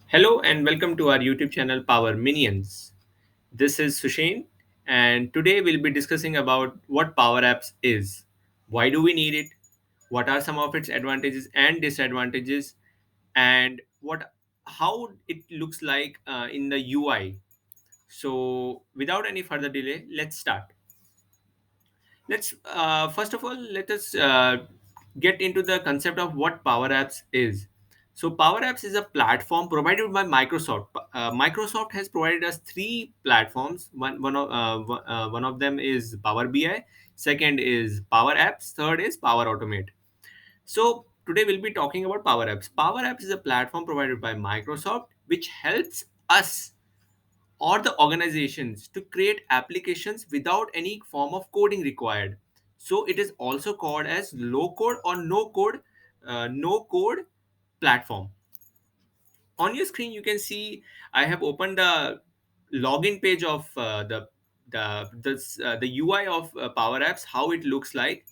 Hello and welcome to our YouTube channel Power Minions. This is Sushain and today we'll be discussing about what Power Apps is. Why do we need it? What are some of its advantages and disadvantages and what how it looks like in the UI. So without any further delay, let's start. Let's first of all let us get into the concept of what Power Apps is. So Power Apps is a platform provided by Microsoft. Microsoft has provided us three platforms. One of them is Power BI. Second is Power Apps. Third is Power Automate. So today we'll be talking about Power Apps. Power Apps is a platform provided by Microsoft which helps us or the organizations to create applications without any form of coding required. So it is also called as low code or no code platform. On your screen you can see I have opened the login page of the UI of Power Apps, how it looks like.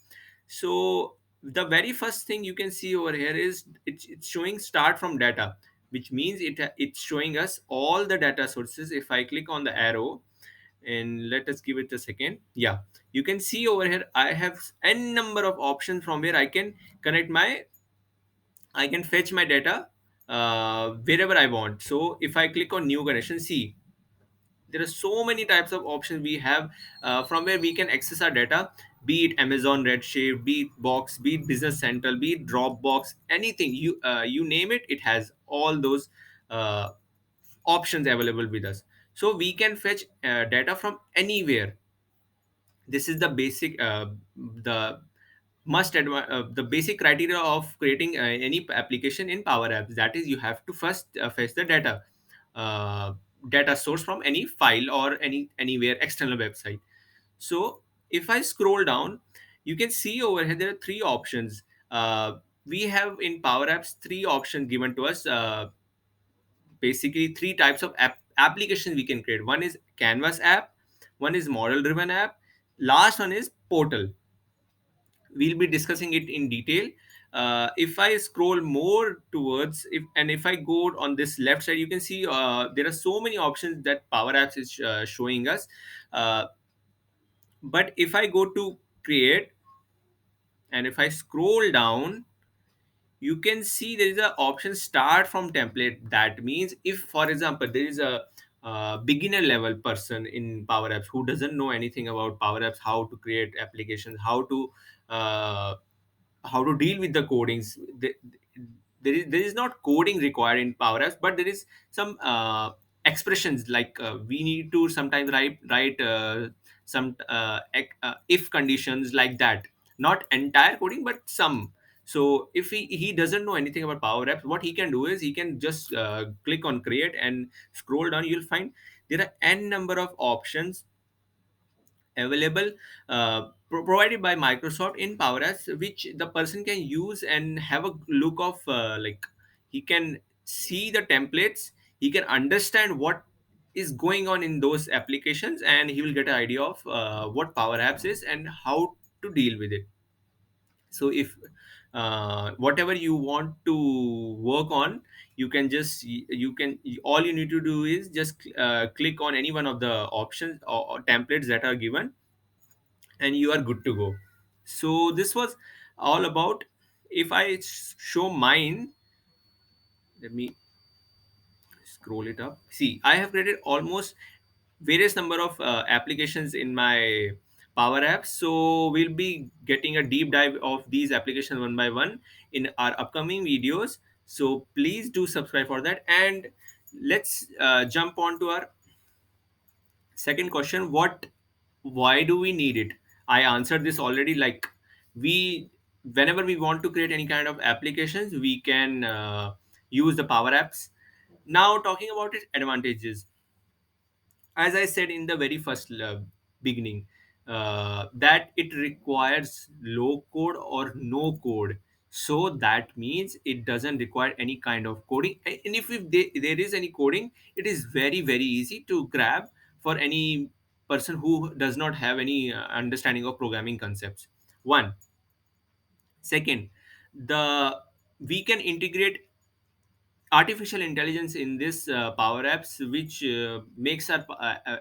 So the very first thing you can see over here is it's showing start from data, which means it's showing us all the data sources. If I click on the arrow and let us give it a second, yeah, you can see over here I have n number of options from where I can fetch my data wherever I want. So if I click on new connection, see there are so many types of options we have from where we can access our data, be it Amazon Redshift, be it Box, be it Business Central, be it Dropbox, anything you name it, it has all those uh, options available with us. So we can fetch data from anywhere. This is the basic the the basic criteria of creating any application in Power Apps. That is, you have to first fetch the uh, data source from any file or anywhere external website. So if I scroll down, you can see over here there are three options. We have in Power Apps three options given to us. Basically three types of applications we can create. One is Canvas app, one is model driven app, last one is portal. We'll be discussing it in detail. If I scroll more towards, if I go on this left side, you can see there are so many options that Power Apps is showing us. uh, but if I go to create and if I scroll down, you can see there is a option start from template. That means if for example there is a beginner level person in Power Apps who doesn't know anything about Power Apps, how to create applications, uh, how to deal with the codings. There is not coding required in Power Apps, but there is some expressions like we need to sometimes write some if conditions like that. Not entire coding, but some. So if he doesn't know anything about Power Apps, what he can do is he can just click on create and scroll down. You'll find there are n number of options available, provided by Microsoft in Power Apps, which the person can use and have a look of like he can see the templates, he can understand what is going on in those applications, and he will get an idea of what Power Apps is and how to deal with it. So if whatever you want to work on, you can just you can all you need to do is just click on any one of the options or templates that are given, and you are good to go. So this was all about. If I show mine, let me scroll it up. See, I have created almost various number of applications in my Power Apps. So we'll be getting a deep dive of these applications one by one in our upcoming videos. So please do subscribe for that, and let's jump on to our second question. What Why do we need it? I answered this already. Like, we whenever we want to create any kind of applications, we can use the Power Apps. Now talking about its advantages, as I said in the very first beginning, that it requires low code or no code. So that means it doesn't require any kind of coding. And if there is any coding, it is very, very easy to grab for any person who does not have any understanding of programming concepts. One. Second, the we can integrate artificial intelligence in this power apps, which makes our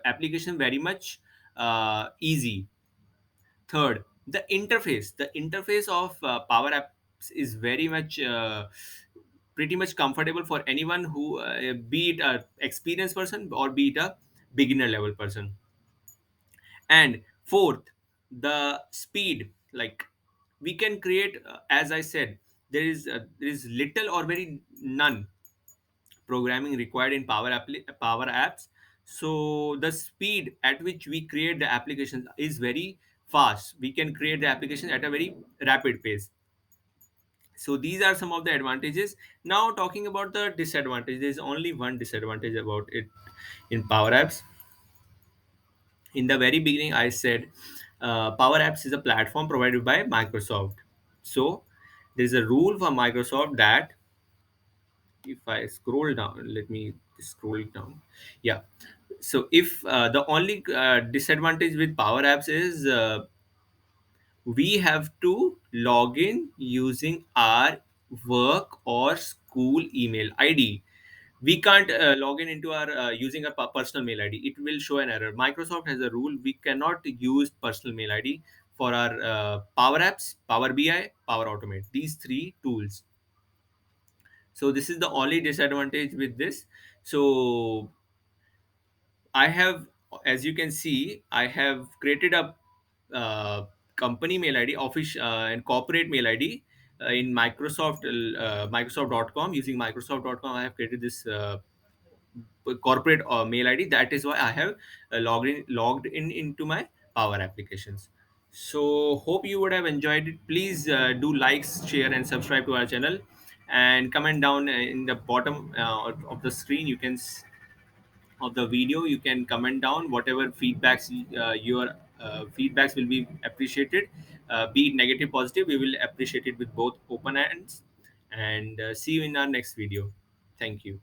application very much easy. Third, the interface of power apps is very much pretty much comfortable for anyone who be it a experienced person or be it a beginner level person. And fourth, the speed. Like, we can create, as I said, there is little or very none programming required in power apps. So the speed at which we create the applications is very fast. We can create the application at a very rapid pace. So these are some of the advantages. Now, talking about the disadvantage, there's only one disadvantage about it in power apps. In the very beginning, I said power apps is a platform provided by Microsoft. So there's a rule for Microsoft that if I scroll down, let me scroll it down. Yeah. So if the only disadvantage with power apps is we have to log in using our work or school email ID. We can't log in into our using our personal mail ID. It will show an error. Microsoft has a rule: we cannot use personal mail ID for our power apps, Power BI, Power Automate, these three tools. So this is the only disadvantage with this. So I have, as you can see, I have created a company mail ID, office and corporate mail ID in Microsoft.com. Using Microsoft.com, I have created this corporate mail ID. That is why I have logged in into my Power applications. So hope you would have enjoyed it. Please do like, share, and subscribe to our channel, and comment down in the bottom of the screen. You can of the video, you can comment down whatever feedbacks. Your feedbacks will be appreciated, be it negative, positive. We will appreciate it with both open hands. And see you in our next video. Thank you.